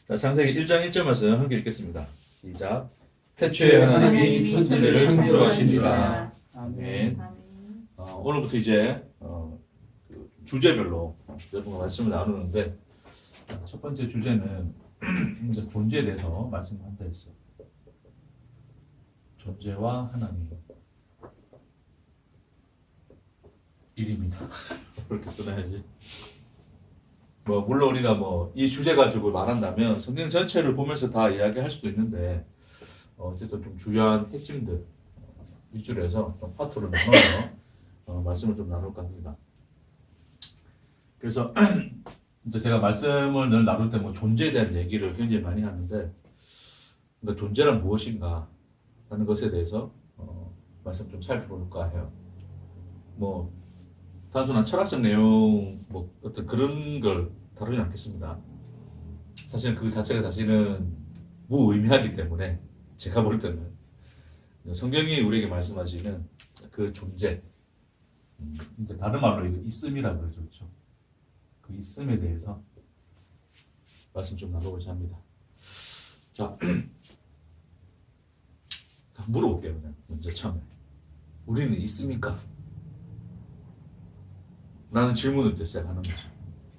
자, 창세기 1장 1절 말씀 함께 읽겠습니다. 시작. 태초에 하나님이 천지를 창조하시니라. 아멘. 오늘부터 이제 그 주제별로 여러분과 말씀을 나누는데, 첫 번째 주제는 이제 존재에 대해서 말씀한다 했어요. 존재와 하나님 일입니다. 그렇게 써놔야지. 물론 우리가 이 주제 가지고 말한다면 성경 전체를 보면서 다 이야기할 수도 있는데, 어쨌든 좀 주요한 핵심들 위주로 해서 좀 파트로 나눠서 말씀을 좀 나눌까 합니다. 그래서 이제 제가 말씀을 늘 나눌 때 존재에 대한 얘기를 굉장히 많이 하는데, 그러니까 존재란 무엇인가 하는 것에 대해서 말씀 좀 살펴볼까 해요. 단순한 철학적 내용 어떤 그런 걸 다루지 않겠습니다. 사실 그 자체가 사실은 무의미하기 때문에 제가 볼 때는 성경이 우리에게 말씀하시는 그 존재, 이제 다른 말로 이거 있음이라고 그러죠, 그렇죠? 그 있음에 대해서 말씀 좀 나눠보자 합니다. 자, 물어볼게요. 그냥 먼저 처음에 우리는 있습니까? 나는 질문을 때 시작하는 거죠.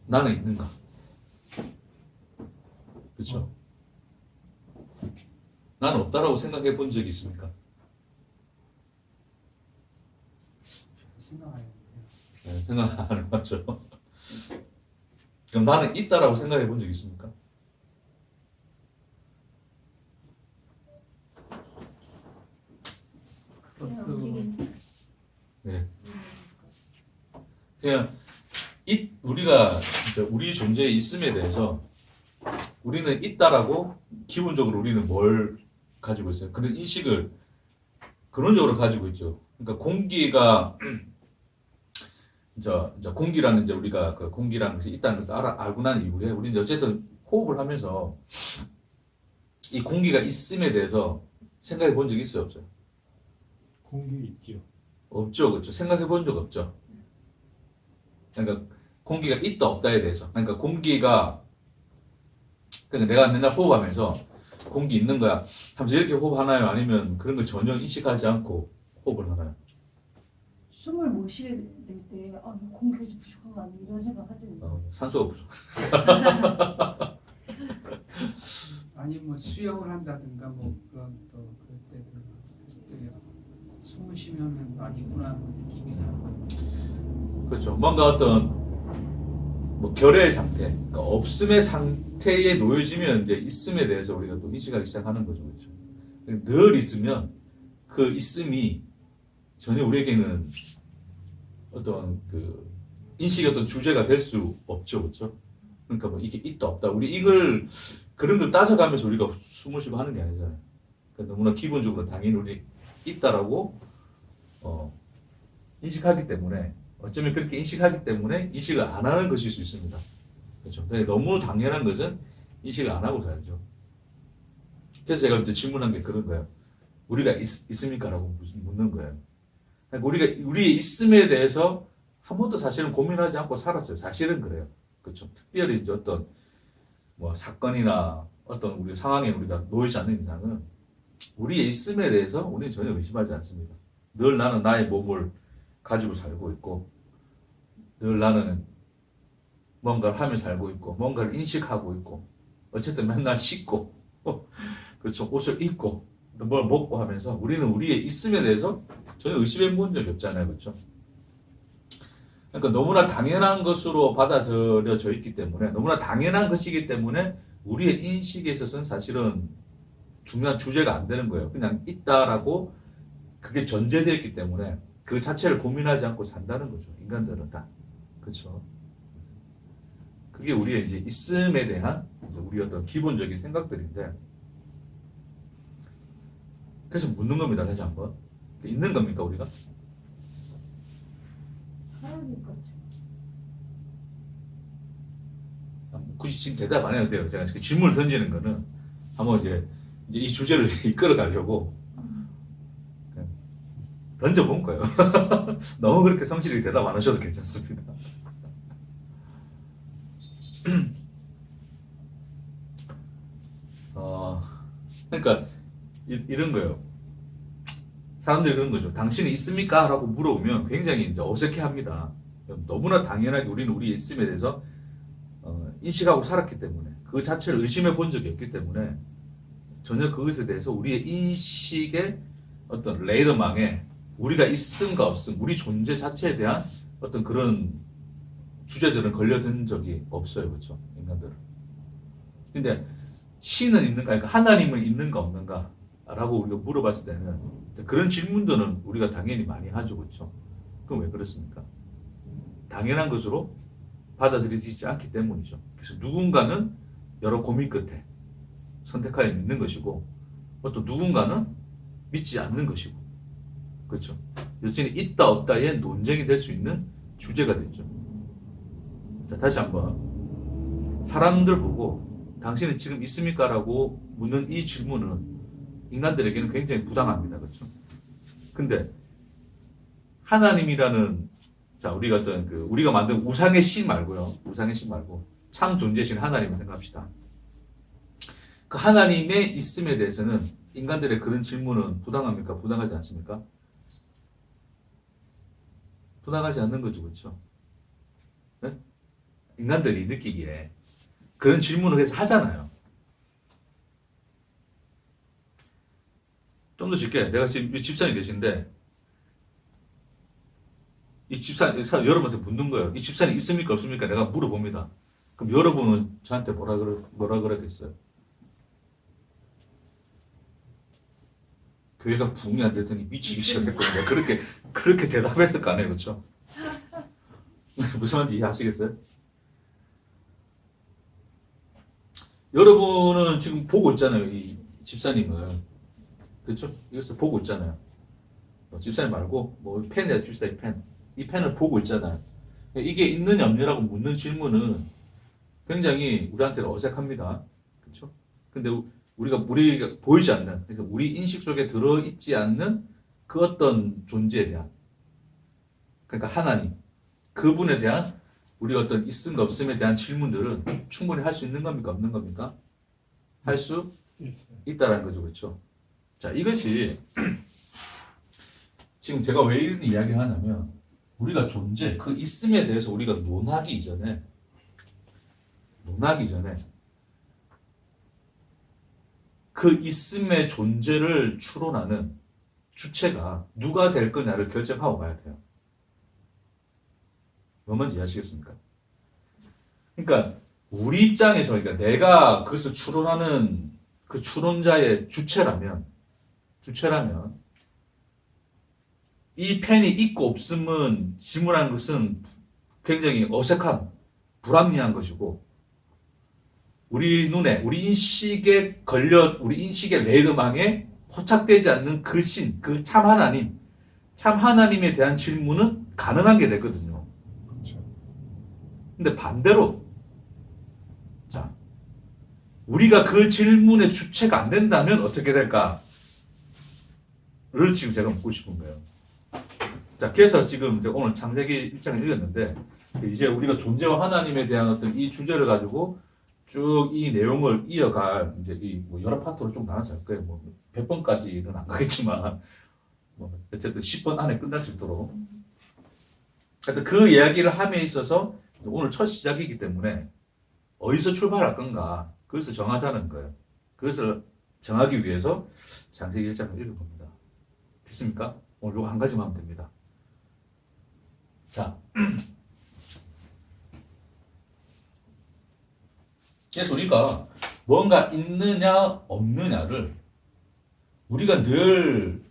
나는 있는가? 그렇죠? 나는 없다라고 생각해 본 적이 있습니까? 생각 안 해요. 네, 생각 안 해봤죠. 그럼 나는 있다라고 생각해 본 적이 있습니까? 네. 그냥 우리가 진짜 우리 존재의 있음에 대해서 우리는 있다라고 기본적으로 우리는 뭘 가지고 있어요? 그런 인식을 근원적으로 가지고 있죠. 그러니까 공기가 이제 공기라는 이제 우리가 그 공기라는 것이 있다는 것을 알고 난 이후에 우리는 어쨌든 호흡을 하면서 이 공기가 있음에 대해서 생각해 본 적이 있어요, 없어요? 공기 있죠. 없죠, 그렇죠? 생각해 본 적 없죠. 그러니까 공기가 있다 없다에 대해서, 그러니까 공기가, 그러니까 내가 맨날 호흡하면서 공기 있는 거야 하면서 이렇게 호흡하나요? 아니면 그런 걸 전혀 인식하지 않고 호흡을 하나요? 숨을 못 쉬게 될 때 공기가 좀 부족한 거 아니야? 이런 생각 하죠. 산소가 부족. 아니 수영을 한다든가 그런 또 그럴 때도 숨을 쉬면 아니구나 느끼게 하고. 그렇죠. 뭔가 어떤 결의 상태, 그러니까 없음의 상태에 놓여지면 이제 있음에 대해서 우리가 또 인식하기 시작하는 거죠, 그렇죠. 늘 있으면 그 있음이 전혀 우리에게는 어떤 그 인식의 어떤 주제가 될 수 없죠, 그렇죠. 그러니까 이게 있다 없다, 우리 그런 걸 따져가면서 우리가 숨을 쉬고 하는 게 아니잖아요. 그러니까 너무나 기본적으로 당연히 우리 있다라고 인식하기 때문에, 어쩌면 그렇게 인식하기 때문에 인식을 안 하는 것일 수 있습니다. 그렇죠. 근데 너무 당연한 것은 인식을 안 하고 살죠. 그래서 제가 이제 질문한 게 그런 거예요. 우리가 있습니까? 라고 묻는 거예요. 그러니까 우리가 우리의 있음에 대해서 한 번도 사실은 고민하지 않고 살았어요. 사실은 그래요. 그렇죠. 특별히 이제 어떤 사건이나 어떤 우리 상황에 우리가 놓이지 않는 이상은 우리의 있음에 대해서 우리는 전혀 의심하지 않습니다. 늘 나는 나의 몸을 가지고 살고 있고, 늘 나는 뭔가를 하며 살고 있고, 뭔가를 인식하고 있고, 어쨌든 맨날 씻고, 그렇죠. 옷을 입고, 뭘 먹고 하면서 우리는 우리의 있음에 대해서 전혀 의심해 본 적이 없잖아요. 그렇죠. 그러니까 너무나 당연한 것으로 받아들여져 있기 때문에, 너무나 당연한 것이기 때문에 우리의 인식에 있어서는 사실은 중요한 주제가 안 되는 거예요. 그냥 있다라고 그게 전제되어 있기 때문에 그 자체를 고민하지 않고 산다는 거죠. 인간들은 다. 그렇죠. 그게 우리의 이제 있음에 대한 우리 어떤 기본적인 생각들인데, 그래서 묻는 겁니다. 다시 한번. 있는 겁니까, 우리가? 사람일 것 같아요. 굳이 지금 대답 안 해도 돼요. 제가 질문을 던지는 거는 한번 이제 이 주제를 이끌어 가려고 던져본 거예요. 너무 그렇게 성실히 대답 안 하셔도 괜찮습니다. 그러니까 이런 거예요. 사람들이 그런 거죠. 당신이 있습니까? 라고 물어보면 굉장히 이제 어색해합니다. 너무나 당연하게 우리는 우리의 있음에 대해서 인식하고 살았기 때문에 그 자체를 의심해 본 적이 없기 때문에 전혀 그것에 대해서 우리의 인식의 어떤 레이더망에 우리가 있음과 없음, 우리 존재 자체에 대한 어떤 그런 주제들은 걸려든 적이 없어요. 그렇죠? 인간들은. 근데 신은 있는가, 그러니까 하나님은 있는가 없는가 라고 우리가 물어봤을 때는 그런 질문들은 우리가 당연히 많이 하죠. 그렇죠? 그럼 왜 그렇습니까? 당연한 것으로 받아들이지 않기 때문이죠. 그래서 누군가는 여러 고민 끝에 선택하여 믿는 것이고 또 누군가는 믿지 않는 것이고 그렇죠. 여전히 있다 없다의 논쟁이 될 수 있는 주제가 됐죠. 자, 다시 한번 사람들 보고 당신은 지금 있습니까? 라고 묻는 이 질문은 인간들에게는 굉장히 부당합니다. 그렇죠? 근데 하나님이라는 자, 우리가 어떤 우리가 만든 우상의 신 말고요. 우상의 신 말고 참 존재신 하나님을 생각합시다. 그 하나님의 있음에 대해서는 인간들의 그런 질문은 부당합니까? 부당하지 않습니까? 부당하지 않는 거죠. 그렇죠? 네? 인간들이 느끼기에 그런 질문을 해서 하잖아요. 좀 더 쉽게 내가 지금 집사님 계신데 이 집사님 여러분한테 묻는 거예요. 이 집사님 있습니까 없습니까? 내가 물어봅니다. 그럼 여러분은 저한테 뭐라 그러겠어요? 교회가 부흥이 안 되더니 미치기 시작했거든요. 그렇게 대답했을 거 아니에요, 그렇죠? 무슨 말인지 이해하시겠어요? 여러분은 지금 보고 있잖아요, 이 집사님을. 그렇죠? 이것을 보고 있잖아요. 집사님 말고 뭐 펜이라 줍시다, 이 펜. 이 펜을 보고 있잖아요. 이게 있느냐 없느냐라고 묻는 질문은 굉장히 우리한테는 어색합니다. 그렇죠? 근데 우리가 보이지 않는, 그래서 우리 인식 속에 들어있지 않는 그 어떤 존재에 대한, 그러니까 하나님, 그분에 대한 우리가 어떤 있음과 없음에 대한 질문들은 충분히 할 수 있는 겁니까? 없는 겁니까? 할 수 있다라는 거죠. 그렇죠? 자, 이것이 지금 제가 왜 이런 이야기를 하냐면 우리가 존재, 그 있음에 대해서 우리가 논하기 이전에 그 있음의 존재를 추론하는 주체가 누가 될 거냐를 결정하고 가야 돼요. 뭔지 이해하시겠습니까? 그러니까 우리 입장에서 그러니까 내가 그것을 추론하는 그 추론자의 주체라면 이 펜이 있고 없음은 질문하는 것은 굉장히 어색한 불합리한 것이고 우리 눈에 우리 인식의 레이더망에 포착되지 않는 그 신, 그 참 하나님에 대한 질문은 가능한 게 되거든요. 그렇죠. 근데 반대로 자, 우리가 그 질문의 주체가 안 된다면 어떻게 될까를 지금 제가 묻고 싶은 거예요. 자, 그래서 지금 오늘 창세기 1장을 읽었는데 이제 우리가 존재와 하나님에 대한 어떤 이 주제를 가지고 쭉 이 내용을 이어갈 이제 뭐 여러 파트로 쭉 나눠서 할 거예요. 뭐 100번까지는 안 가겠지만 뭐 어쨌든 10번 안에 끝날 수 있도록. 하여튼 그 이야기를 함에 있어서 오늘 첫 시작이기 때문에 어디서 출발할 건가 그것을 정하자는 거예요. 그것을 정하기 위해서 창세기 1장을 읽어봅니다. 됐습니까? 오늘 요거 한 가지만 하면 됩니다. 자, 그래서 우리가 뭔가 있느냐 없느냐를 우리가 늘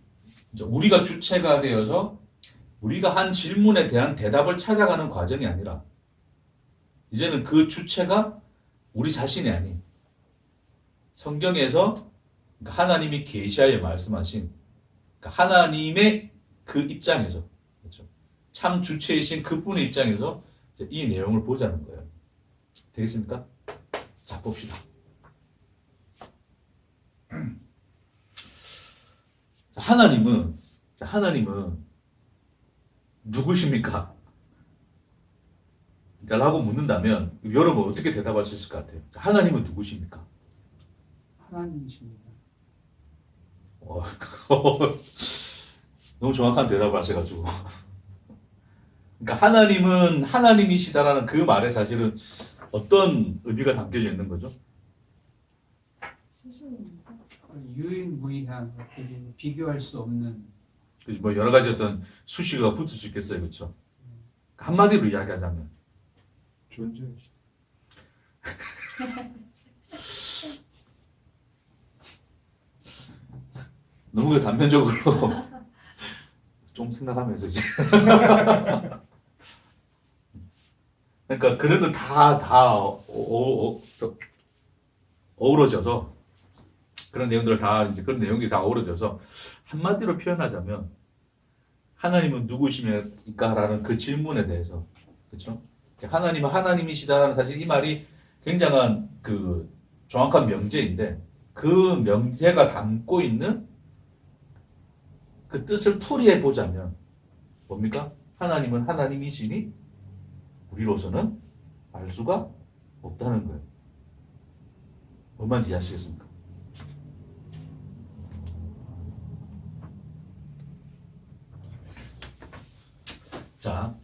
우리가 주체가 되어서 우리가 한 질문에 대한 대답을 찾아가는 과정이 아니라 이제는 그 주체가 우리 자신이 아닌 성경에서 하나님이 계시하여 말씀하신 하나님의 그 입장에서 그렇죠? 참 주체이신 그분의 입장에서 이제 이 내용을 보자는 거예요. 되겠습니까? 자, 봅시다. 하나님은 누구십니까? 라고 묻는다면 여러분 어떻게 대답할 수 있을 것 같아요? 하나님은 누구십니까? 하나님이십니다. 너무 정확한 대답을 하셔가지고. 그러니까 하나님은 하나님이시다라는 그 말에 사실은 어떤 의미가 담겨져 있는 거죠? 스스로입니까? 유일무이한 어떻게 비교할 수 없는 그죠? 뭐 여러 가지 어떤 수식어가 붙을 수 있겠어요, 그렇죠? 한마디로 이야기하자면 존재이시. 너무 그 단편적으로 좀 생각하면서 이제 그러니까 그런 걸 다 어우러져서 그런 내용들을 다 이제 그런 내용들이 다 어우러져서 한마디로 표현하자면 하나님은 누구십니까라는 그 질문에 대해서 그렇죠? 하나님은 하나님이시다라는 사실 이 말이 굉장한 그 정확한 명제인데 그 명제가 담고 있는 그 뜻을 풀이해 보자면 뭡니까? 하나님은 하나님이시니 우리로서는 알 수가 없다는 거예요. 뭔 말인지 이해하시겠습니까? 자,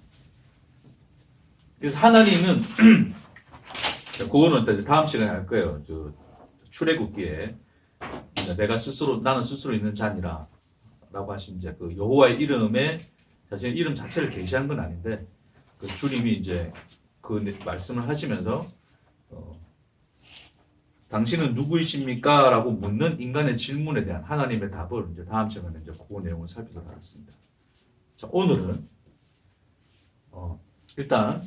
그래서 하나님은 그거는 다음 시간에 할 거예요. 저 출애굽기에 내가 스스로 나는 스스로 있는 자니라 라고 하신 이제 그 여호와의 이름에 사실 이름 자체를 계시한 건 아닌데 그 주님이 이제 그 말씀을 하시면서 당신은 누구이십니까? 라고 묻는 인간의 질문에 대한 하나님의 답을 이제 다음 시간에 이제 그 내용을 살피도록 하겠습니다. 자, 오늘은 일단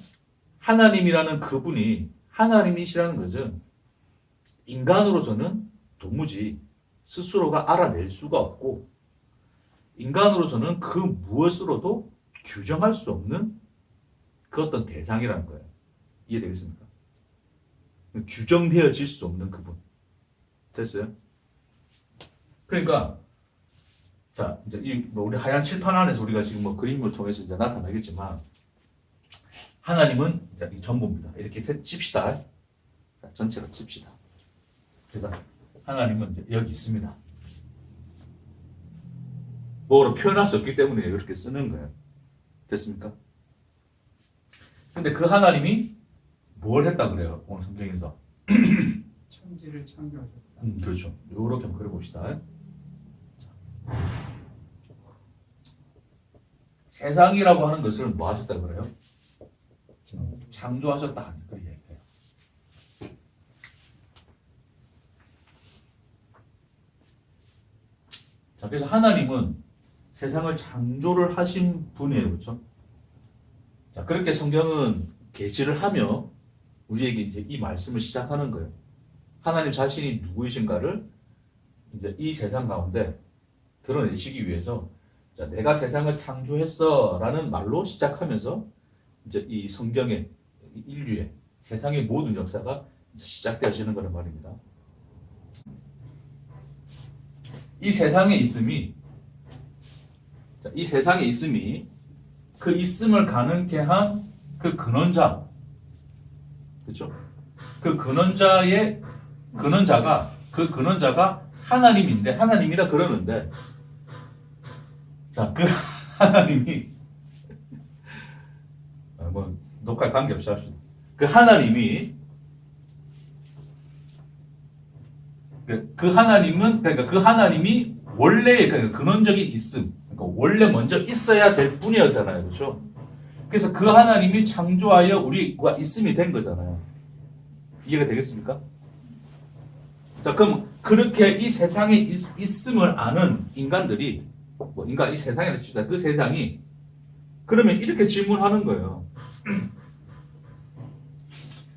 하나님이라는 그분이 하나님이시라는 것은 인간으로서는 도무지 스스로가 알아낼 수가 없고 인간으로서는 그 무엇으로도 규정할 수 없는 그 어떤 대상이라는 거예요. 이해되겠습니까? 규정되어질 수 없는 그분. 됐어요? 그러니까 자 이제 뭐 우리 하얀 칠판 안에서 우리가 지금 뭐 그림을 통해서 이제 나타나겠지만 하나님은 이제 이 전부입니다. 이렇게 칩시다. 자, 전체가 칩시다. 그래서 하나님은 이제 여기 있습니다. 뭐로 표현할 수 없기 때문에 이렇게 쓰는 거예요. 됐습니까? 근데 그 하나님이 뭘 했다 그래요? 오늘 성경에서. 천지를 창조하셨다. 그렇죠. 이렇게 한번 그려봅시다. 세상이라고 하는 것을 뭐 하셨다 그래요? 창조하셨다 하는 그 얘기예요. 자, 그래서 하나님은 세상을 창조를 하신 분이에요, 그렇죠? 자, 그렇게 성경은 계시를 하며 우리에게 이제 이 말씀을 시작하는 거예요. 하나님 자신이 누구이신가를 이제 이 세상 가운데 드러내시기 위해서 자, 내가 세상을 창조했어라는 말로 시작하면서 이제 이 성경의 인류의 세상의 모든 역사가 이제 시작되어지는 거란 말입니다. 이 세상에 있음이 자, 이 세상에 있음이 그 있음을 가능케 한 그 근원자 그렇죠? 그 근원자가 하나님인데 하나님이라 그러는데 자, 그 하나님이 뭐 녹화에 관계없이 합시다. 그 하나님이 그 하나님은 그러니까 그 하나님이 원래의 그러니까 근원적인 있음 그러니까 원래 먼저 있어야 될 뿐이었잖아요. 그렇죠? 그래서 그 하나님이 창조하여 우리가 있음이 된 거잖아요. 이해가 되겠습니까? 자, 그럼 그렇게 이 세상에 있음을 아는 인간들이 뭐 인간 이 세상이라 칩시다. 그 세상이 그러면 이렇게 질문하는 거예요.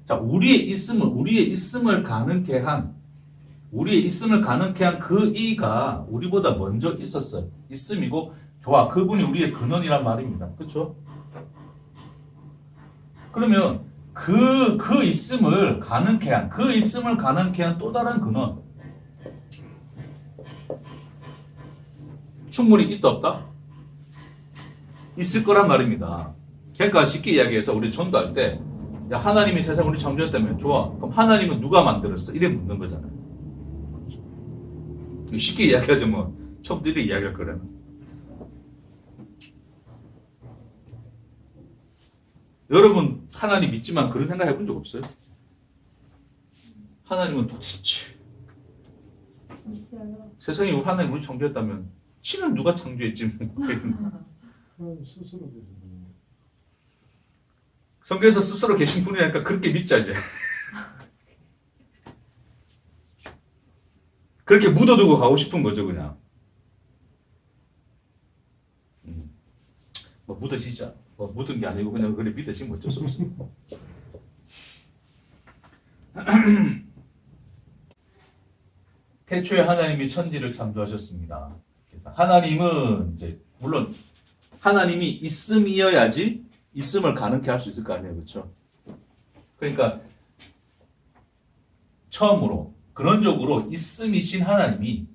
자, 우리의 있음을 가능케 한 그 이가 우리보다 먼저 있었어요. 있음이고 좋아. 그분이 우리의 근원이란 말입니다. 그렇죠? 그러면 그 있음을 가능케 한 또 다른 근원 충분히 있다 없다? 있을 거란 말입니다. 그러니까 쉽게 이야기해서 우리 전도할 때 야, 하나님이 세상을 우리 창조했다면 좋아. 그럼 하나님은 누가 만들었어? 이래 묻는 거잖아요. 쉽게 이야기하죠 뭐. 처음부터 이렇게 이야기할 거라면. 여러분 하나님 믿지만 그런 생각 해본 적 없어요? 하나님은 도대체 있어요. 세상에 하나님 우리 창조했다면 치는 누가 창조했지? 하나님 스스로 계신 분인데. 성경에서 스스로 계신 분이니까 그렇게 믿자 이제. 그렇게 묻어두고 가고 싶은 거죠 그냥. 뭐 묻어지자. 뭐 묻은 게 아니고 그냥 그래 믿어지면 어쩔 수 없습니다. 태초에 하나님이 천지를 창조하셨습니다. 그래서 하나님은 이제 물론 하나님이 있음이어야지 있음을 가능케 할 수 있을 거 아니에요, 그렇죠? 그러니까 처음으로 근원적으로 있음이신 하나님이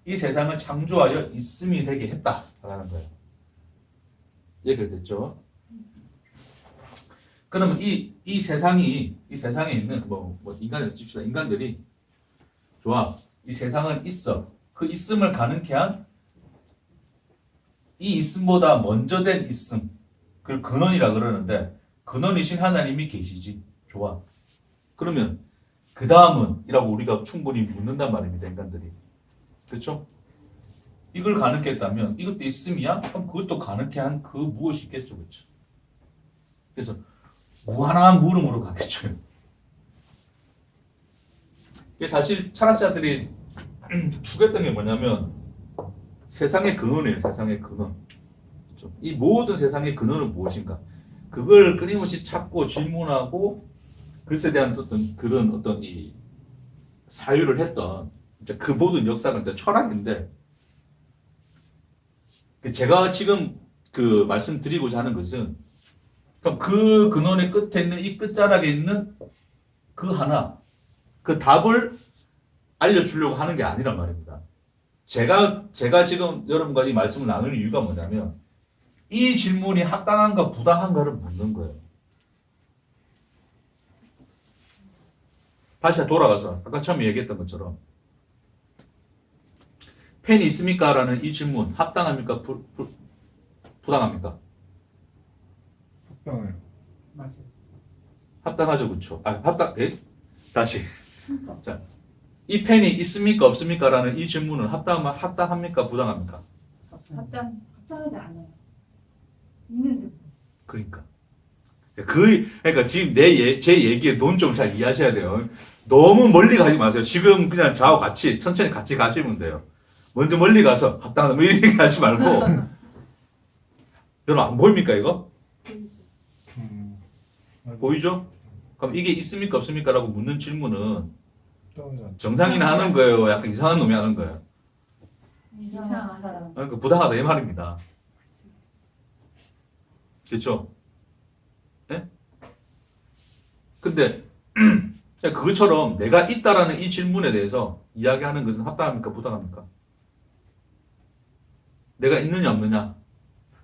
이 세상을 창조하여 있음이 되게 했다라는 거예요. 얘기를 됐죠? 그러면 이 세상에 있는 뭐 인간을 칩시다. 인간들이 좋아. 이 세상은 있어. 그 있음을 가능케 한 이 있음보다 먼저 된 있음. 그걸 근원이라 그러는데 근원이신 하나님이 계시지. 좋아. 그러면 그 다음은 이라고 우리가 충분히 묻는단 말입니다. 인간들이. 그렇죠? 이걸 가능케 했다면 이것도 있음이야? 그럼 그것도 가능케 한 그 무엇이 있겠죠. 그렇죠? 그래서 무한한 물음으로 가겠죠. 사실 철학자들이 추구했던 게 뭐냐면 세상의 근원이에요. 세상의 근원. 그렇죠? 이 모든 세상의 근원은 무엇인가? 그걸 끊임없이 찾고 질문하고 그것에 대한 어떤 이 사유를 했던 그 모든 역사가 이제 철학인데 제가 지금 그 말씀드리고자 하는 것은 그럼 그 근원의 끝에 있는 이 끝자락에 있는 그 하나 그 답을 알려주려고 하는 게 아니란 말입니다. 제가 지금 여러분과 이 말씀을 나누는 이유가 뭐냐면 이 질문이 합당한가 부당한가를 묻는 거예요. 다시 돌아가서 아까 처음에 얘기했던 것처럼 펜이 있습니까? 라는 이 질문 합당합니까? 부당합니까? 합당해요. 맞아요. 합당하죠, 그렇죠? 다시. 자, 이 펜이 있습니까? 없습니까? 라는 이 질문은 합당합니까? 부당합니까? 합당하지 않아요. 있는데. 그러니까. 그러니까 지금 제 얘기에 논 좀 잘 이해하셔야 돼요. 너무 멀리 가지 마세요. 지금 그냥 저하고 같이, 천천히 같이 가시면 돼요. 먼저 멀리 가서 합당하다, 뭐 이렇게 하지 말고. 여러분, 안 보입니까, 이거? 보이죠? 그럼 이게 있습니까? 없습니까? 라고 묻는 질문은 합당하지 않죠. 정상인이 하는 거예요? 약간 이상한 놈이 하는 거예요? 이상한 사람. 그러니까 부당하다, 이 말입니다. 그렇죠? 예? 근데 그것처럼 내가 있다라는 이 질문에 대해서 이야기하는 것은 합당합니까? 부당합니까? 내가 있느냐 없느냐?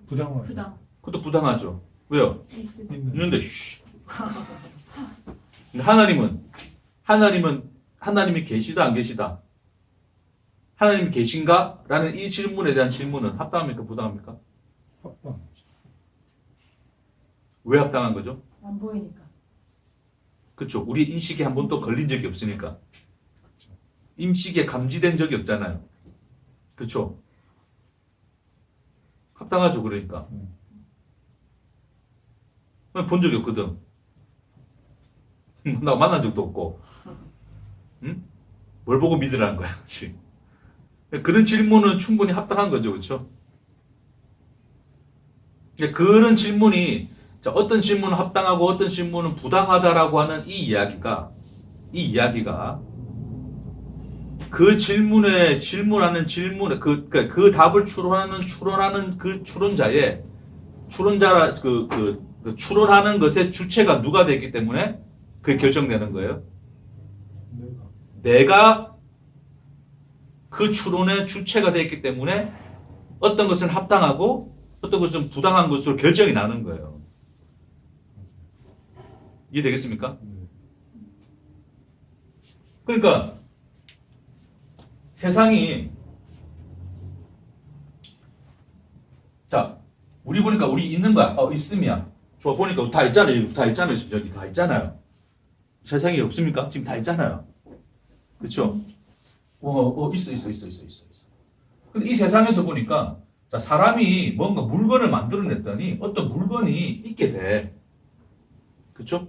부당하죠. 부당. 그것도 부당하죠. 왜요? 있음. 있는데 하나님이 계시다 안 계시다? 하나님이 계신가? 라는 이 질문에 대한 질문은 합당합니까? 부당합니까? 합당. 왜 합당한 거죠? 안 보이니까. 그렇죠. 우리 인식에 한 번도 걸린 적이 없으니까. 인식에 감지된 적이 없잖아요. 그렇죠. 합당하죠. 그러니까. 본 적이 없거든. 나 만난 적도 없고. 응? 뭘 보고 믿으라는 거야. 그렇지? 그런 질문은 충분히 합당한 거죠. 그렇죠? 그런 질문이 어떤 질문은 합당하고 어떤 질문은 부당하다라고 하는 이 이야기가 그 질문에 질문하는 질문에 그 답을 추론하는 그 추론하는 것의 주체가 누가 되기 때문에 그게 결정되는 거예요. 내가 그 추론의 주체가 되기 때문에 어떤 것은 합당하고 어떤 것은 부당한 것으로 결정이 나는 거예요. 이해되겠습니까? 그러니까 세상이 자 우리 보니까 우리 있는 거야. 있음이야. 좋아 보니까 다 있잖아요. 다 있잖아요. 여기 다 있잖아요. 세상이 없습니까? 지금 다 있잖아요. 그렇죠? 있어. 근데 이 세상에서 보니까 자, 사람이 뭔가 물건을 만들어냈더니 어떤 물건이 있게 돼. 그렇죠?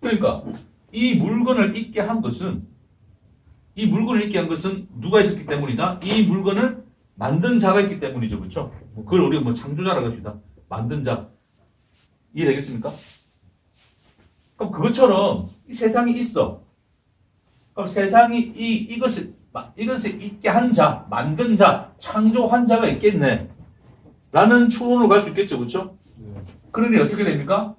그러니까 이 물건을 있게 한 것은 누가 있었기 때문이다? 이 물건을 만든 자가 있기 때문이죠. 그렇죠? 그걸 우리가 뭐 창조자라고 합시다. 만든 자. 이해되겠습니까? 그럼 그것처럼 이 세상이 있어. 그럼 세상이 이것을 있게 한 자, 만든 자, 창조한 자가 있겠네. 라는 추론으로 갈 수 있겠죠. 그렇죠? 네. 그러니 어떻게 됩니까?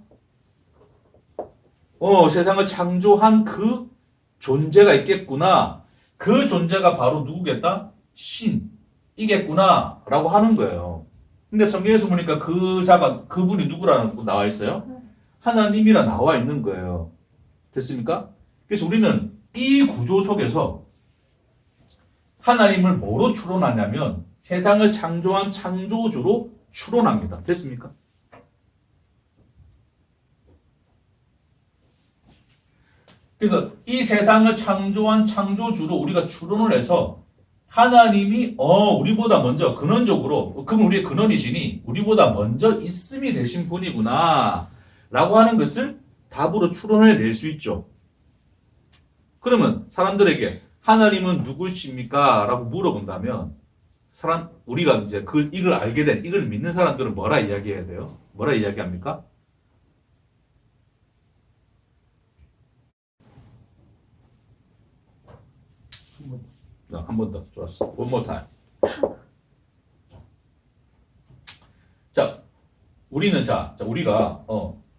세상을 창조한 그 존재가 있겠구나. 그 존재가 바로 누구겠다? 신이겠구나. 라고 하는 거예요. 근데 성경에서 보니까 그분이 누구라고 나와 있어요? 하나님이라 나와 있는 거예요. 됐습니까? 그래서 우리는 이 구조 속에서 하나님을 뭐로 추론하냐면 세상을 창조한 창조주로 추론합니다. 됐습니까? 그래서 이 세상을 창조한 창조주로 우리가 추론을 해서 하나님이 우리보다 먼저 근원적으로 그럼 우리의 근원이시니 우리보다 먼저 있음이 되신 분이구나 라고 하는 것을 답으로 추론해 낼 수 있죠. 그러면 사람들에게 하나님은 누구십니까? 라고 물어본다면 우리가 이제 이걸 알게 된 이걸 믿는 사람들은 뭐라 이야기해야 돼요? 뭐라 이야기합니까? 한 번 더. 좋았어. One more time. 자, 우리는 우리가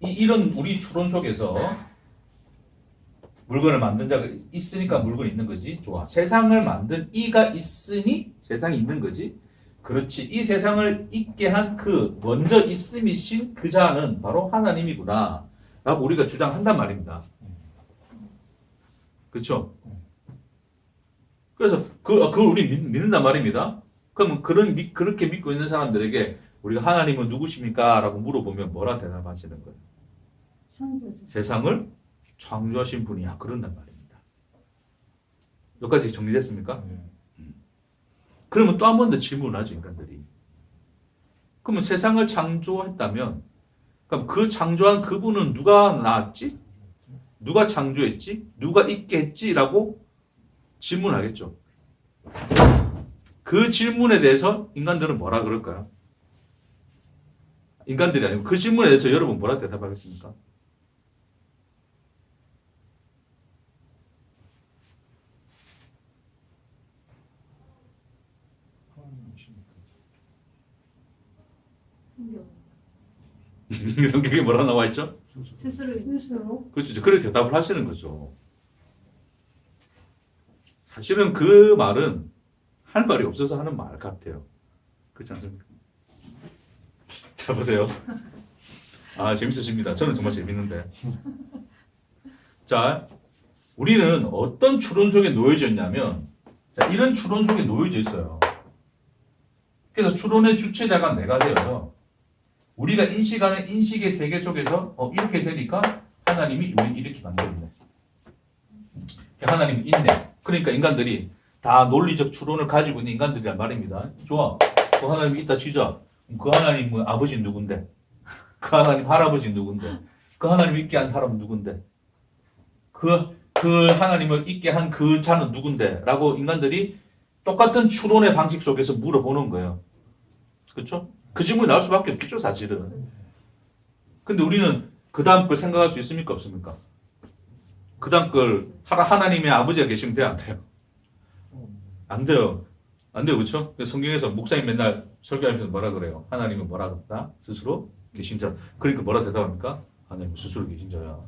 이런 우리 추론 속에서 물건을 만든 자가 있으니까 물건이 있는 거지. 좋아. 세상을 만든 이가 있으니 세상이 있는 거지. 그렇지. 이 세상을 있게 한 먼저 있음이신 그 자는 바로 하나님이구나. 라고 우리가 주장한단 말입니다. 그렇죠? 그래서 그걸 우리 믿는단 말입니다. 그러면 그렇게 믿고 있는 사람들에게 우리가 하나님은 누구십니까? 라고 물어보면 뭐라 대답하시는 거예요? 창조주. 세상을 창조하신 분이야. 그런단 말입니다. 여기까지 정리됐습니까? 네. 그러면 또 한 번 더 질문을 하죠, 인간들이. 그러면 세상을 창조했다면, 그럼 그 창조한 그분은 누가 낳았지? 누가 창조했지? 누가 있게 했지? 라고 질문을 하겠죠. 그 질문에 대해서 인간들은 뭐라 그럴까요? 인간들이 아니고 그 질문에 대해서 여러분 뭐라 대답하겠습니까? 성경. 성경에 뭐라 나와 있죠? 스스로. 그렇죠. 그렇게 대답을 하시는 거죠. 사실은 그 말은 할 말이 없어서 하는 말 같아요. 그렇지 않습니까? 자, 보세요. 재밌으십니다. 저는 정말 재밌는데. 자, 우리는 어떤 추론 속에 놓여져 있냐면, 이런 추론 속에 놓여져 있어요. 그래서 추론의 주체자가 내가 되어서, 우리가 인식하는 인식의 세계 속에서, 이렇게 되니까 하나님이 우리 이렇게 만들었네. 하나님이 있네. 그러니까 인간들이 다 논리적 추론을 가지고 있는 인간들이란 말입니다. 좋아. 그 하나님이 있다 치자. 그 하나님은 아버지 누군데? 그 하나님 할아버지 누군데? 그 하나님 있게 한 사람은 누군데? 그 하나님을 있게 한 그 자는 누군데? 라고 인간들이 똑같은 추론의 방식 속에서 물어보는 거예요. 그렇죠? 그 질문이 나올 수밖에 없겠죠, 사실은. 근데 우리는 그 다음 걸 생각할 수 있습니까, 없습니까? 그 다음 걸 하나님의 아버지가 계시면 돼요, 안 돼요? 안 돼요. 안 돼요, 그렇죠? 성경에서 목사님 맨날 설교하면서 뭐라 그래요? 하나님은 뭐라 그랬다? 스스로 계신 자. 그러니까 뭐라 대답합니까? 하나님은 스스로 계신 자야.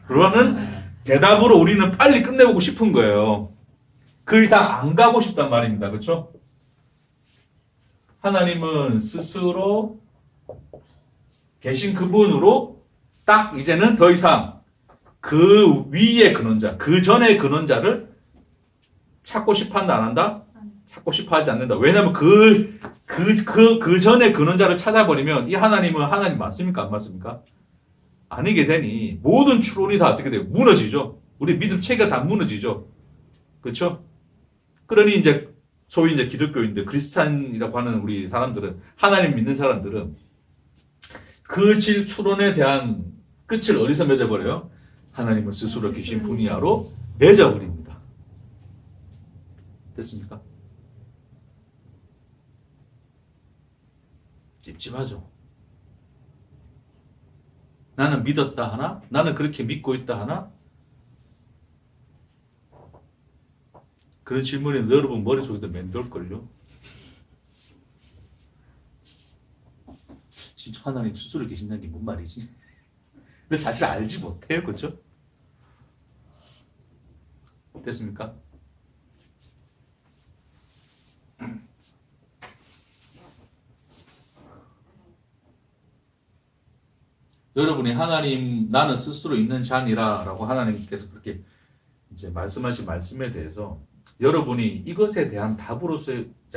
그러는 대답으로 우리는 빨리 끝내보고 싶은 거예요. 그 이상 안 가고 싶단 말입니다, 그렇죠? 하나님은 스스로 계신 그분으로 딱 이제는 더 이상 그 위의 근원자, 그 전의 근원자를 찾고 싶어 한다, 안 한다? 찾고 싶어 하지 않는다. 왜냐면 그 전에 근원자를 찾아버리면 이 하나님은 하나님 맞습니까? 안 맞습니까? 아니게 되니 모든 추론이 다 어떻게 돼요? 무너지죠. 우리 믿음 체계가 다 무너지죠. 그렇죠? 그러니 이제 소위 이제 기독교인들, 크리스찬이라고 하는 우리 사람들은, 하나님 믿는 사람들은 그 추론에 대한 끝을 어디서 맺어버려요? 하나님은 스스로 계신 분이야로 맺어버립니다. 됐습니까? 찝찝하죠. 나는 믿었다 하나? 나는 그렇게 믿고 있다 하나? 그런 질문이 여러분 머릿속에도 맴돌걸요. 진짜 하나님 스스로 계신다는 게 뭔 말이지? 근데 사실 알지 못해요. 그렇죠? 됐습니까? 여러분이 하나님 나는 스스로 있는 자니라 라고 하나님께서 그렇게 이제 말씀하신 말씀에 대해서 여러분이 이것에 대한 답으로서,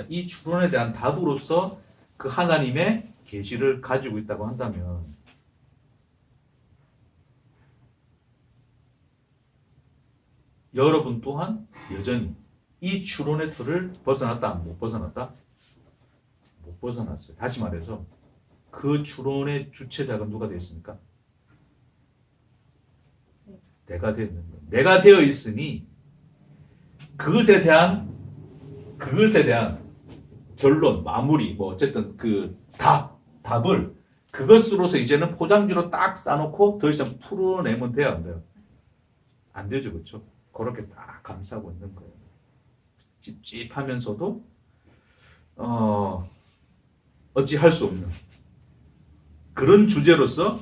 이 추론에 대한 답으로서 그 하나님의 계시를 가지고 있다고 한다면 여러분 또한 여전히 이 추론의 틀을 벗어났다, 못 벗어났다? 못 벗어났어요. 다시 말해서 그 추론의 주체자가 누가 되었습니까? 내가 되어 있는 거예요. 내가 되어 있으니 그것에 대한 결론, 마무리, 뭐 어쨌든 그 답을 그것으로서 이제는 포장지로 딱 싸놓고 더 이상 풀어내면 돼요, 안 돼요? 안 되죠, 그렇죠? 그렇게 딱 감싸고 있는 거예요. 찝찝하면서도 어찌할 수 없는 그런 주제로서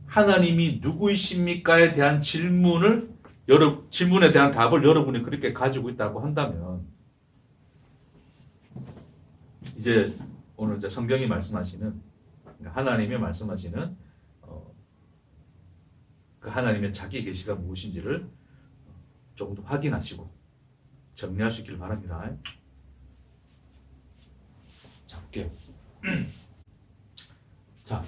하나님이 누구이십니까에 대한 질문에 대한 답을 여러분이 그렇게 가지고 있다고 한다면 이제 오늘 이제 성경이 말씀하시는, 하나님이 말씀하시는 그 하나님의 자기 계시가 무엇인지를 조금 더 확인하시고 정리하시길 바랍니다. 자, 볼게요. 자,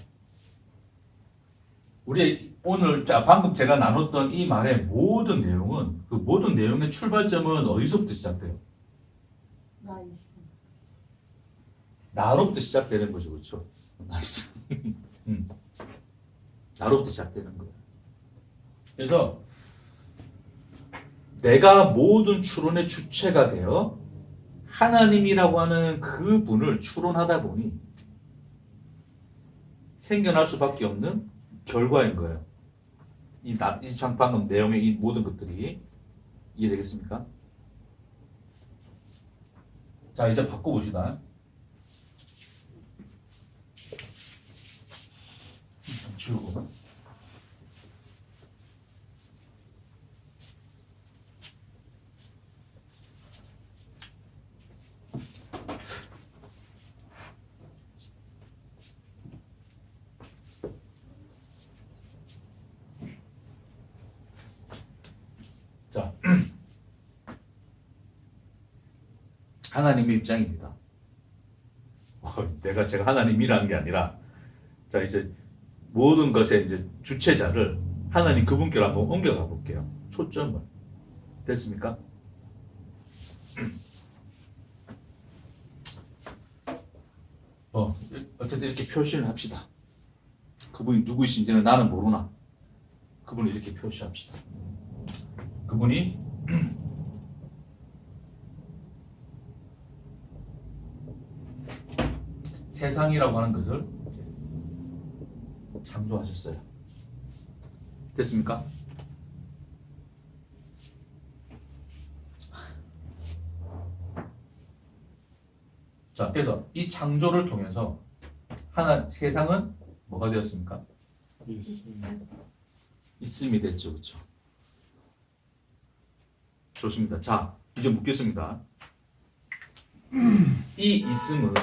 우리 오늘 방금 제가 나눴던 이 말의 모든 내용은, 그 모든 내용의 출발점은 어디서부터 시작돼요? 나 있어. 나로부터 시작되는 거죠, 그렇죠? 나이스. 나로부터 시작되는 거예요. 그래서 내가 모든 추론의 주체가 되어 하나님이라고 하는 그 분을 추론하다 보니 생겨날 수밖에 없는 결과인 거예요. 이 방금 내용의 이 모든 것들이 이해되겠습니까? 자, 이제 바꿔봅시다. 지우고. 자, 하나님의 입장입니다. 제가 하나님이라는 게 아니라, 자, 이제 모든 것의 이제 주체자를 하나님 그분께로 한번 옮겨가 볼게요. 초점을. 됐습니까? 어쨌든 이렇게 표시를 합시다. 그분이 누구이신지는 나는 모르나 그분을 이렇게 표시합시다. 그분이 세상이라고 하는 것을 창조하셨어요. 됐습니까? 자, 그래서 이 창조를 통해서 세상은 뭐가 되었습니까? 있음이 됐죠, 그렇죠? 좋습니다. 자, 이제 묻겠습니다. 이 있음은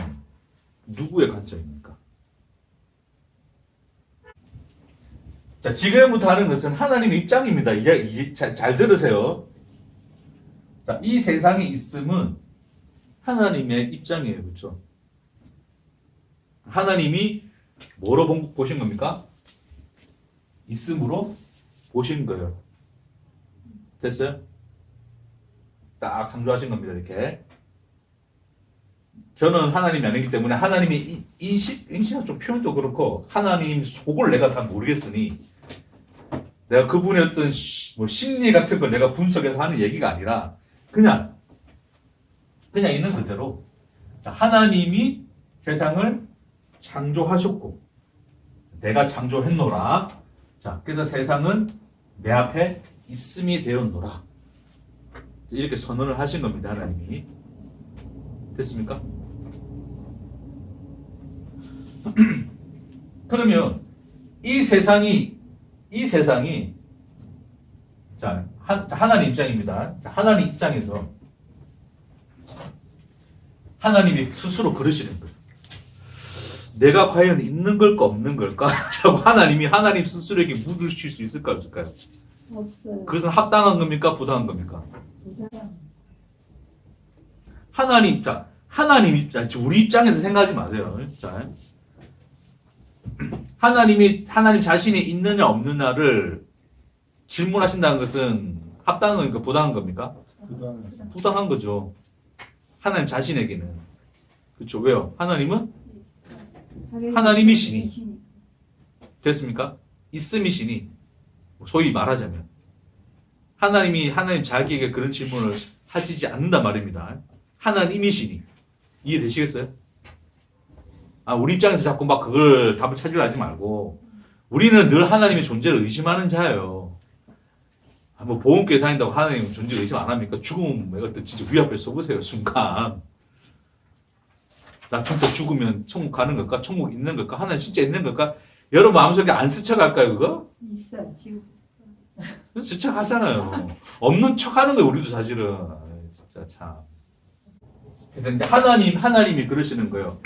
누구의 관점입니까? 자, 지금부터 하는 것은 하나님의 입장입니다. 잘 들으세요. 자, 이 세상에 있음은 하나님의 입장이에요. 그렇죠? 하나님이 뭐로 보신 겁니까? 있음으로 보신 거예요. 됐어요? 딱 창조하신 겁니다. 이렇게. 저는 하나님이 아니기 때문에 하나님의 인식은 좀 표현도 그렇고 하나님 속을 내가 다 모르겠으니 내가 그분의 어떤 뭐 심리 같은 걸 내가 분석해서 하는 얘기가 아니라 그냥 있는 그대로 자, 하나님이 세상을 창조하셨고 내가 창조했노라. 자, 그래서 세상은 내 앞에 있음이 되었노라. 이렇게 선언을 하신 겁니다. 하나님이. 됐습니까? 그러면 이 세상이 자, 하나님 입장입니다. 자, 하나님 입장에서 하나님이 스스로 그러시는 거예요. 내가 과연 있는 걸까 없는 걸까? 라고 하나님 스스로에게 묻으실 수 있을까 없을까요? 없어요. 그것은 합당한 겁니까? 부당한 겁니까? 부당. 하나님 입장, 우리 입장에서 생각하지 마세요. 자, 하나님 자신이 있느냐 없느냐를 질문하신다는 것은 합당한 겁니까? 부당한 겁니까? 부당해. 부당한 거죠. 하나님 자신에게는. 그렇죠. 왜요? 하나님은 하나님이시니. 됐습니까? 있음이시니. 소위 말하자면 하나님 자기에게 그런 질문을 하시지 않는단 말입니다. 하나님이시니. 이해되시겠어요? 우리 입장에서 자꾸 막 그걸 답을 찾으려 하지 말고 우리는 늘 하나님의 존재를 의심하는 자예요. 뭐 보험교회 다닌다고 하나님 존재를 의심 안 합니까? 죽음의 어떤 진짜 위협에 속으세요. 순간. 나 진짜 죽으면 천국 가는 걸까? 천국 있는 걸까? 하나님 진짜 있는 걸까? 여러분 마음속에 안 스쳐갈까요 그거? 있어요. 지금 스쳐가잖아요. 없는 척하는 거예요 우리도 사실은. 진짜 참. 그래서 이제 하나님이 그러시는 거예요.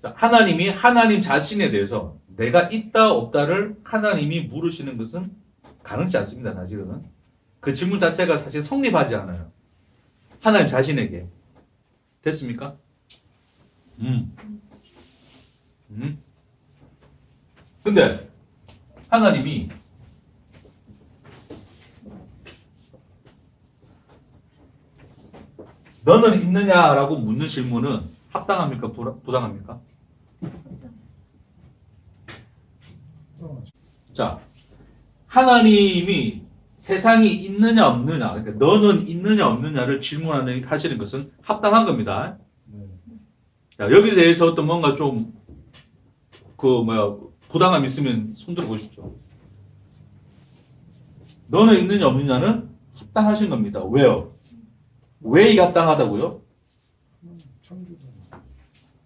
자, 하나님 자신에 대해서 내가 있다 없다를 하나님이 물으시는 것은 가능치 않습니다. 사실은 그 질문 자체가 사실 성립하지 않아요. 하나님 자신에게. 됐습니까? 근데 하나님이 너는 있느냐라고 묻는 질문은 합당합니까? 부당합니까? 부당하죠. 자, 하나님이 세상이 있느냐 없느냐, 그러니까 너는 있느냐 없느냐를 하시는 것은 합당한 겁니다. 네. 자, 여기에 대해서 또 뭔가 좀 부당함이 있으면 손들어 보십시오. 너는 있느냐 없느냐는 합당하신 겁니다. 왜요? 왜 이게 합당하다고요? 창조잖아.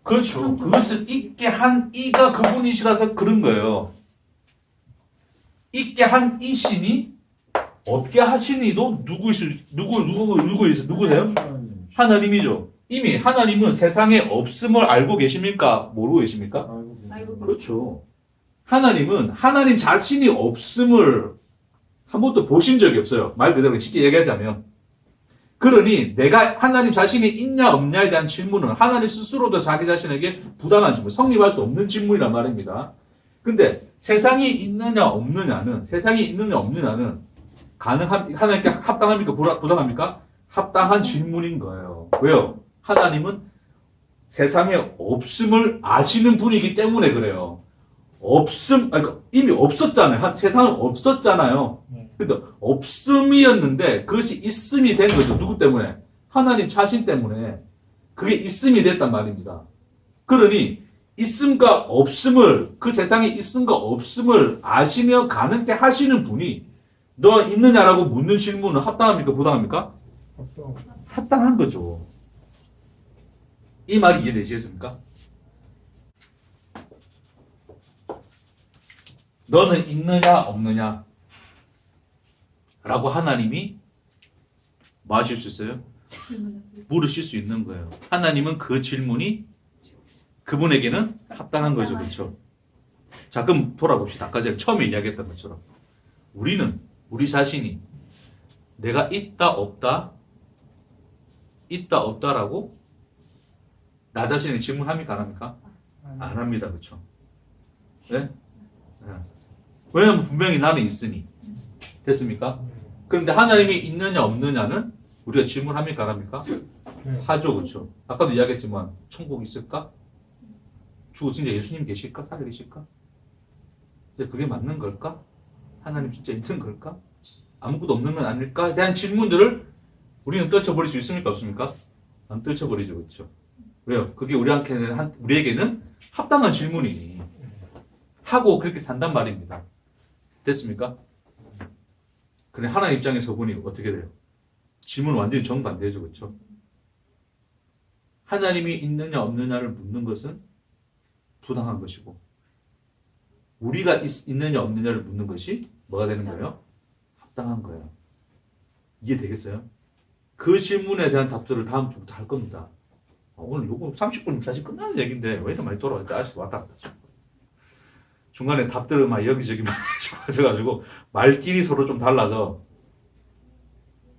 그렇죠. 그것을 있게 한 이가 그분이시라서 그런 거예요. 있게 한 이신이 없게 하신 이도 누구세요? 하나님. 하나님이죠. 이미 하나님은 세상에 없음을 알고 계십니까? 모르고 계십니까? 알고 계세요. 알고 그렇죠. 하나님은 하나님 자신이 없음을 한 번도 보신 적이 없어요. 말 그대로 쉽게 얘기하자면. 그러니 내가 하나님 자신이 있냐 없냐에 대한 질문은 하나님 스스로도 자기 자신에게 부당한 질문, 성립할 수 없는 질문이란 말입니다. 근데 세상이 있느냐 없느냐는 하나님께 합당합니까? 부당합니까? 합당한 질문인 거예요. 왜요? 하나님은 세상에 없음을 아시는 분이기 때문에 그래요. 이미 없었잖아요. 세상은 없었잖아요. 네. 근데 없음이었는데 그것이 있음이 된 거죠. 누구 때문에? 하나님 자신 때문에. 그게 있음이 됐단 말입니다. 그러니 있음과 없음을, 그 세상에 있음과 없음을 아시며 가능케 하시는 분이 너 있느냐라고 묻는 질문은 합당합니까? 부당합니까? 합당하죠. 합당한 거죠. 이 말이 이해되시겠습니까? 너는 있느냐 없느냐 라고 하나님이 뭐 하실 수 있어요? 물으실 수 있는 거예요. 하나님은 그 질문이 그분에게는 합당한 거죠. 그렇죠? 자, 그럼 돌아봅시다. 아까 제가 처음에 이야기했던 것처럼 우리는 우리 자신이 내가 있다 없다라고 나 자신에게 질문합니까 안 합니까? 안 합니다. 그렇죠? 네? 네. 왜냐하면 분명히 나는 있으니. 됐습니까? 그런데 하나님이 있느냐 없느냐는 우리가 질문합니까 안 합니까? 네. 하죠. 그렇죠? 아까도 이야기했지만 천국 있을까? 주고 진짜 예수님 계실까? 살아 계실까? 이제 그게 맞는 걸까? 하나님 진짜 있는 걸까? 아무것도 없는 건 아닐까?에 대한 질문들을 우리는 떨쳐버릴 수 있습니까? 없습니까? 안 떨쳐버리죠. 그렇죠? 왜요? 그게 우리에게는 합당한 질문이니 하고 그렇게 산단 말입니다. 됐습니까? 그래 하나님 입장에서 보니 어떻게 돼요? 질문 완전히 정반대죠. 그렇죠? 하나님이 있느냐 없느냐를 묻는 것은 부당한 것이고 우리가 있느냐 없느냐를 묻는 것이 뭐가 되는 거예요? 합당한 거예요. 이해되겠어요? 그 질문에 대한 답들을 다음 주부터 할 겁니다. 오늘 요거 30분 사실 끝나는 얘기인데 왜 이렇게 많이 돌아왔지? 아직도 왔다 갔다 하죠. 중간에 답들을 막 여기저기 많이 가져가지고 말길이 서로 좀 달라서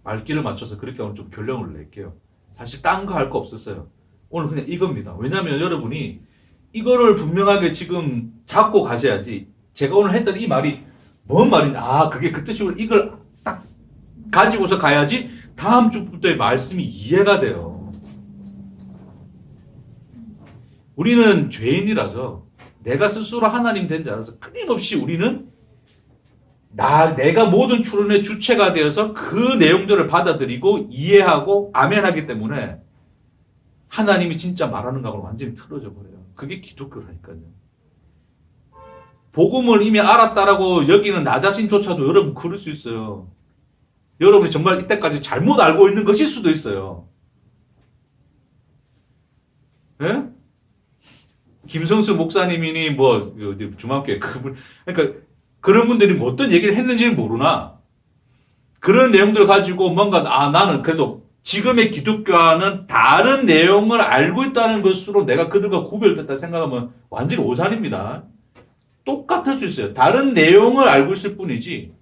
말길을 맞춰서 그렇게 오늘 좀 결론을 낼게요. 사실 딴 거 할 거 없었어요. 오늘 그냥 이겁니다. 왜냐하면 여러분이 이거를 분명하게 지금 잡고 가셔야지 제가 오늘 했던 이 말이 뭔 말이냐 아 그게 그 뜻이고 이걸 딱 가지고서 가야지 다음 주부터의 말씀이 이해가 돼요. 우리는 죄인이라서 내가 스스로 하나님 된 자라서 끊임없이 우리는 내가 모든 추론의 주체가 되어서 그 내용들을 받아들이고 이해하고 아멘하기 때문에 하나님이 진짜 말하는 거하고 완전히 틀어져 버려요. 그게 기독교라니까요. 복음을 이미 알았다라고 여기는 나 자신조차도 여러분 그럴 수 있어요. 여러분이 정말 이때까지 잘못 알고 있는 것일 수도 있어요. 예? 김성수 목사님이니 뭐 중학교에 그분 그러니까 그런 분들이 뭐 어떤 얘기를 했는지는 모르나 그런 내용들을 가지고 뭔가 나는 그래도 지금의 기독교와는 다른 내용을 알고 있다는 것으로 내가 그들과 구별됐다 생각하면 완전히 오산입니다. 똑같을 수 있어요. 다른 내용을 알고 있을 뿐이지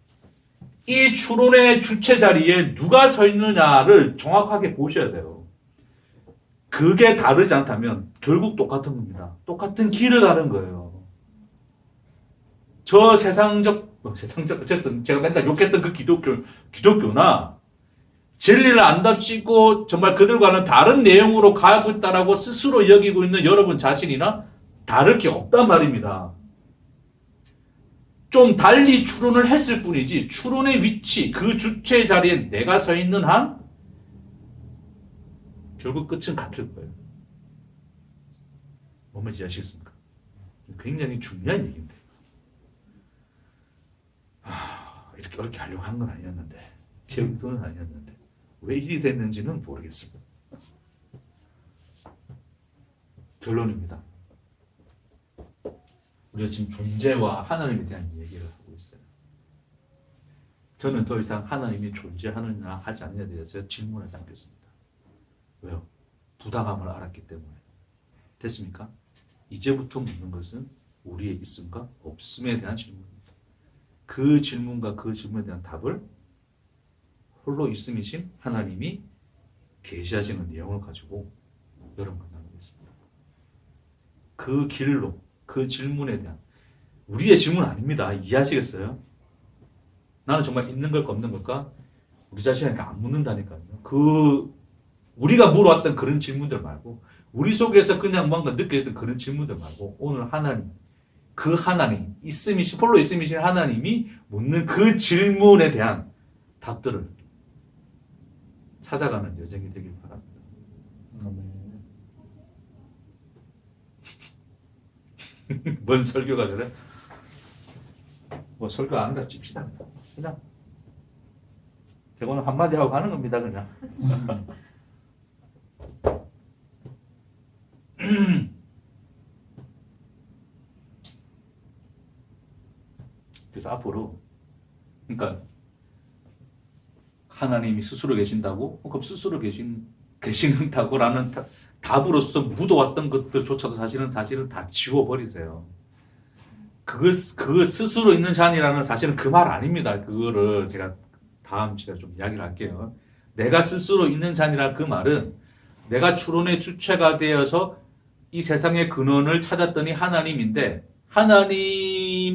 이 추론의 주체 자리에 누가 서 있느냐를 정확하게 보셔야 돼요. 그게 다르지 않다면 결국 똑같은 겁니다. 똑같은 길을 가는 거예요. 저 세상적 어쨌든 제가 맨날 욕했던 그 기독교나 진리를 안답시고 정말 그들과는 다른 내용으로 가고 있다라고 스스로 여기고 있는 여러분 자신이나 다를 게 없단 말입니다. 좀 달리 추론을 했을 뿐이지 추론의 위치, 그 주체의 자리에 내가 서 있는 한 결국 끝은 같을 거예요. 뭔 말인지 아시겠습니까? 굉장히 중요한 얘기인데 이렇게 어렵게 하려고 한 건 아니었는데 제 의도는 아니었는데 왜 일이 됐는지는 모르겠습니다. 결론입니다. 우리가 지금 존재와 하나님에 대한 얘기를 하고 있어요. 저는 더 이상 하나님이 존재하느냐 하지 않느냐에 대해서 질문하지 않겠습니다. 왜요? 부당함을 알았기 때문에. 됐습니까? 이제부터 묻는 것은 우리의 있음과 없음에 대한 질문입니다. 그 질문과 그 질문에 대한 답을 홀로 있음이신 하나님이 계시하시는 내용을 가지고 여러분과 나누겠습니다. 그 길로 그 질문에 대한 우리의 질문 아닙니다. 이해하시겠어요? 나는 정말 있는 걸까 없는 걸까? 우리 자신에게 안 묻는다니까요. 우리가 물어왔던 그런 질문들 말고 우리 속에서 그냥 뭔가 느꼈던 그런 질문들 말고 오늘 하나님 그 하나님 있음이신 홀로 있음이신 하나님이 묻는 그 질문에 대한 답들을 찾아가는 여정이 되길 바랍니다. 뭔 설교가 저래? 뭐 설교 안 한다 칩시다. 그냥 제가 오늘 한마디 하고 가는 겁니다. 그냥. 그래서 앞으로 그러니까 하나님이 스스로 계신다고 그럼 스스로 계시는다고라는 답으로서 묻어왔던 것들조차도 사실은 다 지워버리세요. 그거 스스로 있는 자니라는 사실은 그 말 아닙니다. 그거를 제가 다음 시간에 좀 이야기를 할게요. 내가 스스로 있는 자니라 그 말은 내가 추론의 주체가 되어서 이 세상의 근원을 찾았더니 하나님인데 하나님이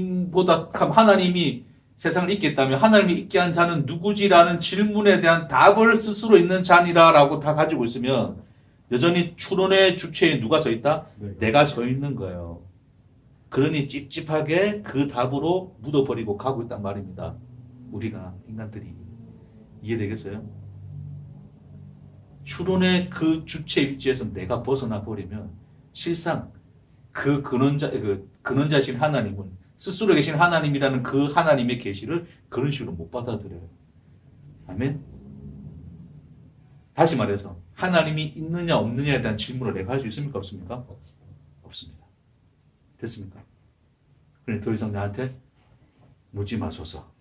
세상을 있겠다면 하나님이 있게 한 자는 누구지라는 질문에 대한 답을 스스로 있는 자니라라고 다 가지고 있으면 여전히 추론의 주체에 누가 서 있다? 내가 서 있는 거예요. 그러니 찝찝하게 그 답으로 묻어버리고 가고 있단 말입니다. 우리가 인간들이 이해되겠어요? 추론의 그 주체 위치에서 내가 벗어나 버리면 실상 그 근원자신 하나님은 스스로 계신 하나님이라는 그 하나님의 계시를 그런 식으로 못 받아들여요. 아멘. 다시 말해서 하나님이 있느냐 없느냐에 대한 질문을 내가 할 수 있습니까? 없습니까? 없습니다. 됐습니까? 그러니 더 이상 나한테 묻지 마소서.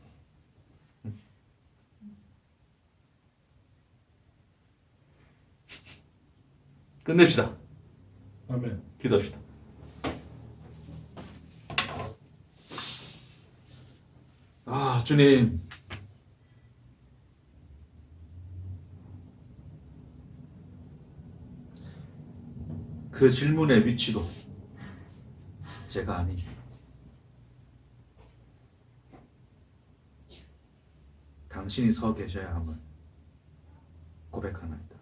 끝냅시다. 아멘. 기도합시다. 아, 주님. 그 질문의 위치도 제가 아니 당신이 서 계셔야 함을 고백하나이다.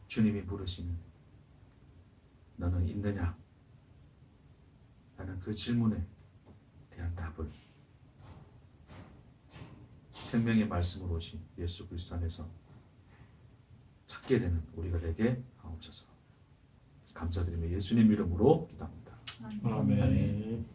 주님이 부르시는 너는 있느냐? 라는 그 질문에 대한 답을 생명의 말씀으로 오신 예수 그리스도 안에서 찾게 되는 우리가 되게 하옵소서. 감사드리며 예수님 이름으로 기도합니다. 아멘.